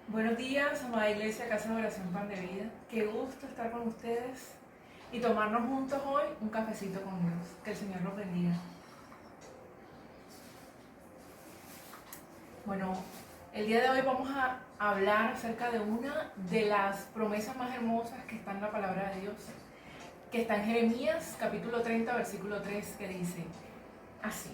Buenos días, amada Iglesia, Casa de Oración Pan de Vida. Qué gusto estar con ustedes y tomarnos juntos hoy un cafecito con Dios. Que el Señor los bendiga. Bueno, el día de hoy vamos a hablar acerca de una de las promesas más hermosas que está en la palabra de Dios, que está en Jeremías capítulo 30, versículo 3, que dice así: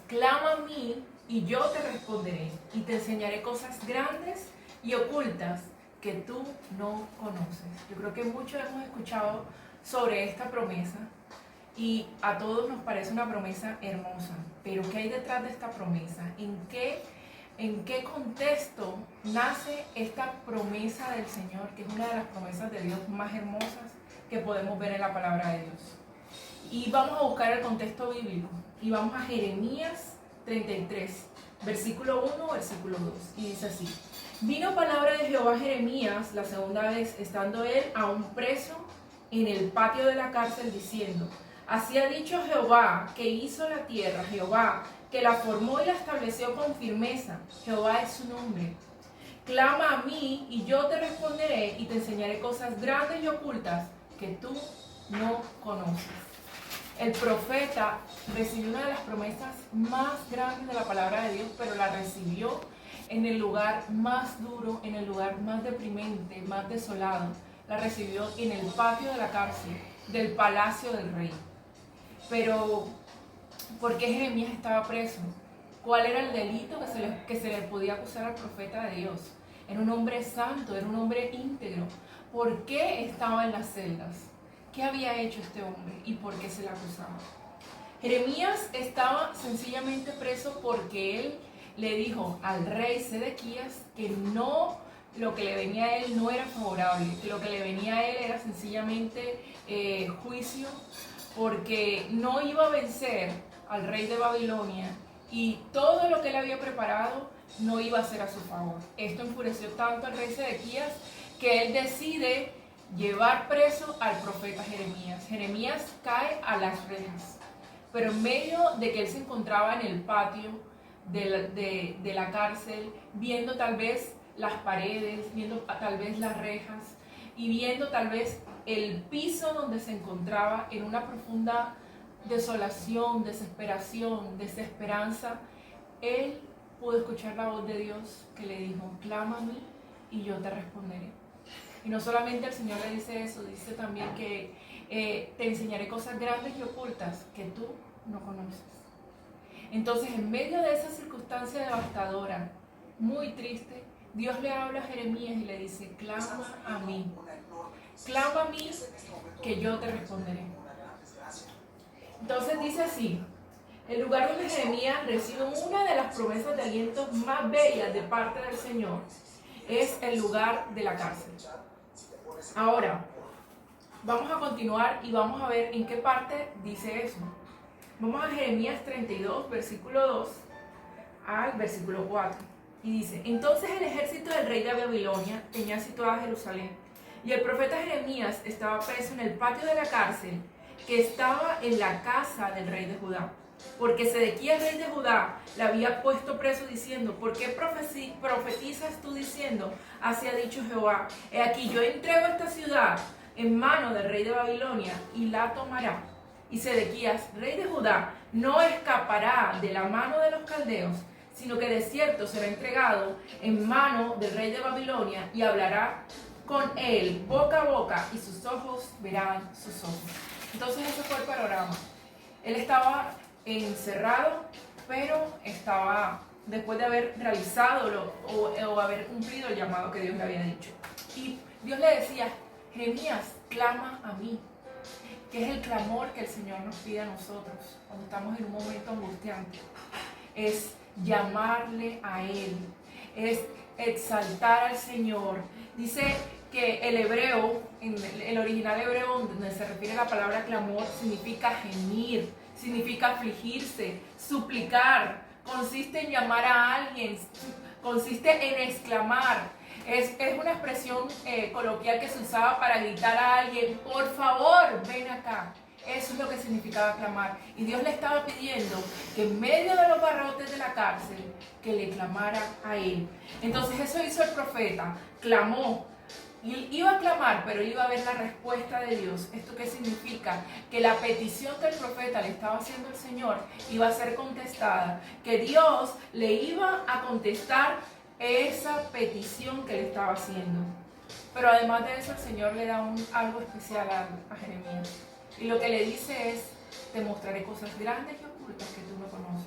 clama a mí y yo te responderé y te enseñaré cosas grandes y ocultas que tú no conoces. Yo creo que muchos hemos escuchado sobre esta promesa y a todos nos parece una promesa hermosa, pero ¿qué hay detrás de esta promesa? ¿En qué contexto nace esta promesa del Señor, que es una de las promesas de Dios más hermosas que podemos ver en la palabra de Dios? Y vamos a buscar el contexto bíblico y vamos a Jeremías 33, versículo 1, versículo 2, y dice así: vino palabra de Jehová a Jeremías la segunda vez, estando él aún preso en el patio de la cárcel, diciendo: así ha dicho Jehová, que hizo la tierra, Jehová, que la formó y la estableció con firmeza, Jehová es su nombre. Clama a mí y yo te responderé y te enseñaré cosas grandes y ocultas que tú no conoces. El profeta recibió una de las promesas más grandes de la palabra de Dios, pero la recibió en el lugar más duro, en el lugar más deprimente, más desolado. La recibió en el patio de la cárcel, del palacio del rey. Pero, ¿por qué Jeremías estaba preso? ¿Cuál era el delito que se le podía acusar al profeta de Dios? Era un hombre santo, era un hombre íntegro. ¿Por qué estaba en las celdas? ¿Qué había hecho este hombre y por qué se le acusaba? Jeremías estaba sencillamente preso porque él le dijo al rey Sedequías que lo que le venía a él no era favorable, que lo que le venía a él era sencillamente juicio, porque no iba a vencer al rey de Babilonia y todo lo que él había preparado no iba a ser a su favor. Esto enfureció tanto al rey Sedequías que él decide llevar preso al profeta Jeremías. Jeremías cae a las rejas, pero en medio de que él se encontraba en el patio de la cárcel, viendo tal vez las paredes, viendo tal vez las rejas y viendo tal vez el piso donde se encontraba en una profunda desolación, desesperación, desesperanza, él pudo escuchar la voz de Dios que le dijo: clama a mí y yo te responderé. Y no solamente el Señor le dice eso, dice también que te enseñaré cosas grandes y ocultas que tú no conoces. Entonces, en medio de esa circunstancia devastadora, muy triste, Dios le habla a Jeremías y le dice: clama a mí que yo te responderé. Entonces dice así: el lugar donde Jeremías recibe una de las promesas de aliento más bellas de parte del Señor es el lugar de la cárcel. Ahora, vamos a continuar y vamos a ver en qué parte dice eso. Vamos a Jeremías 32, versículo 2 al versículo 4. Y dice: entonces el ejército del rey de Babilonia tenía situada Jerusalén, y el profeta Jeremías estaba preso en el patio de la cárcel que estaba en la casa del rey de Judá. Porque Sedequías, rey de Judá, le había puesto preso diciendo: ¿por qué profetizas tú diciendo: así ha dicho Jehová, he aquí yo entrego esta ciudad en mano del rey de Babilonia y la tomará? Y Sedequías, rey de Judá, no escapará de la mano de los caldeos, sino que de cierto será entregado en mano del rey de Babilonia y hablará con él boca a boca y sus ojos verán sus ojos. Entonces ese fue el panorama. Él estaba encerrado, pero estaba después de haber realizado o haber cumplido el llamado que Dios le había dicho. Y Dios le decía: Jeremías, clama a mí. Que es el clamor que el Señor nos pide a nosotros cuando estamos en un momento angustiante. Es llamarle a Él, es exaltar al Señor. Dice que el hebreo, en el original hebreo donde se refiere a la palabra clamor, significa gemir, significa afligirse, suplicar, consiste en llamar a alguien, consiste en exclamar. Es una expresión coloquial que se usaba para gritar a alguien: por favor, ven acá. Eso es lo que significaba clamar. Y Dios le estaba pidiendo que en medio de los barrotes de la cárcel, que le clamara a él. Entonces eso hizo el profeta, clamó. Y él iba a clamar, pero iba a ver la respuesta de Dios. ¿Esto qué significa? Que la petición que el profeta le estaba haciendo al Señor iba a ser contestada. Que Dios le iba a contestar esa petición que le estaba haciendo. Pero además de eso, el Señor le da algo especial a Jeremías. Y lo que le dice es, te mostraré cosas grandes y ocultas que tú no conoces.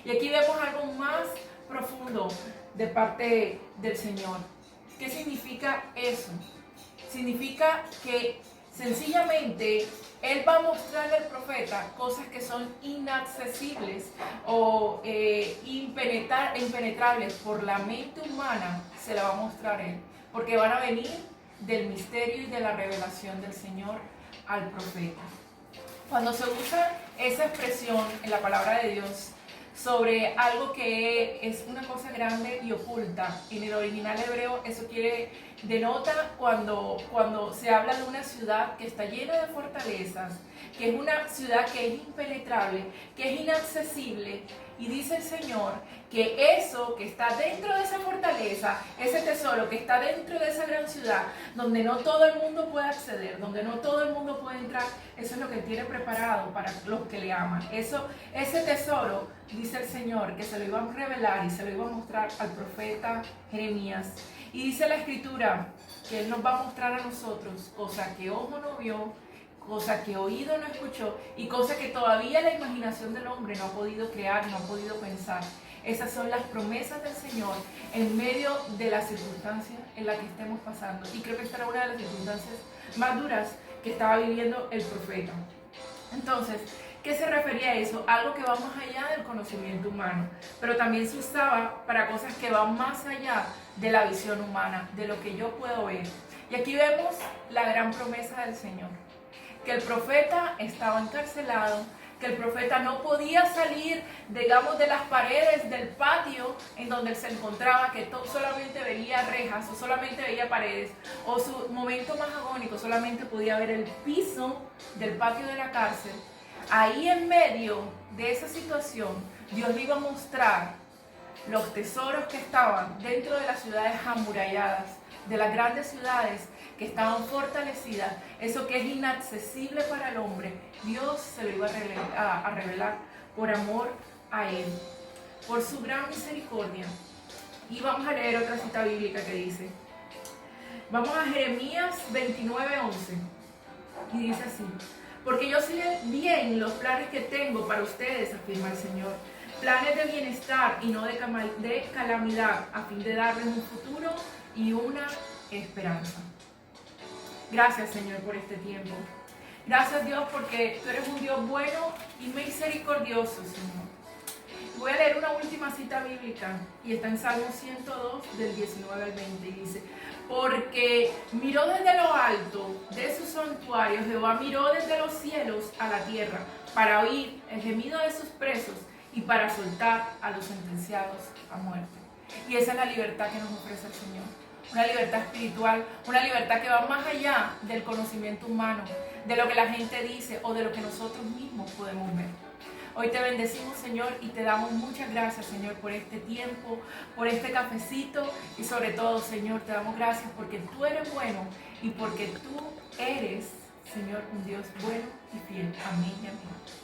Y aquí vemos algo más profundo de parte del Señor. ¿Qué significa eso? Significa que sencillamente Él va a mostrarle al profeta cosas que son inaccesibles o impenetrables por la mente humana, se la va a mostrar Él. Porque van a venir del misterio y de la revelación del Señor al profeta. Cuando se usa esa expresión en la palabra de Dios sobre algo que es una cosa grande y oculta, en el original hebreo eso denota cuando se habla de una ciudad que está llena de fortalezas, que es una ciudad que es impenetrable, que es inaccesible. Y dice el Señor que eso que está dentro de esa fortaleza, ese tesoro que está dentro de esa gran ciudad, donde no todo el mundo puede acceder, donde no todo el mundo puede entrar, eso es lo que Él tiene preparado para los que le aman. Ese tesoro, dice el Señor, que se lo iba a revelar y se lo iba a mostrar al profeta Jeremías. Y dice la Escritura que Él nos va a mostrar a nosotros cosas que ojo no vio, cosa que oído no escuchó y cosa que todavía la imaginación del hombre no ha podido crear, no ha podido pensar. Esas son las promesas del Señor en medio de las circunstancias en las que estemos pasando. Y creo que esta era una de las circunstancias más duras que estaba viviendo el profeta. Entonces, ¿qué se refería a eso? Algo que va más allá del conocimiento humano, pero también se usaba para cosas que van más allá de la visión humana, de lo que yo puedo ver. Y aquí vemos la gran promesa del Señor. Que el profeta estaba encarcelado, que el profeta no podía salir, digamos, de las paredes del patio en donde él se encontraba, que solamente veía rejas o solamente veía paredes, o su momento más agónico solamente podía ver el piso del patio de la cárcel. Ahí en medio de esa situación, Dios le iba a mostrar los tesoros que estaban dentro de las ciudades amuralladas, de las grandes ciudades que estaban fortalecidas, eso que es inaccesible para el hombre, Dios se lo iba a revelar por amor a Él, por su gran misericordia. Y vamos a leer otra cita bíblica que dice, vamos a Jeremías 29:11, y dice así, porque yo sé bien los planes que tengo para ustedes, afirma el Señor, planes de bienestar y no de calamidad, a fin de darles un futuro y una esperanza. Gracias, Señor, por este tiempo. Gracias, Dios, porque tú eres un Dios bueno y misericordioso, Señor. Voy a leer una última cita bíblica y está en Salmo 102 del 19 al 20 y dice, porque miró desde lo alto de su santuario, Jehová miró desde los cielos a la tierra para oír el gemido de sus presos y para soltar a los sentenciados a muerte. Y esa es la libertad que nos ofrece el Señor. Una libertad espiritual, una libertad que va más allá del conocimiento humano, de lo que la gente dice o de lo que nosotros mismos podemos ver. Hoy te bendecimos, Señor, y te damos muchas gracias, Señor, por este tiempo, por este cafecito y sobre todo, Señor, te damos gracias porque tú eres bueno y porque tú eres, Señor, un Dios bueno y fiel. Amén y amén.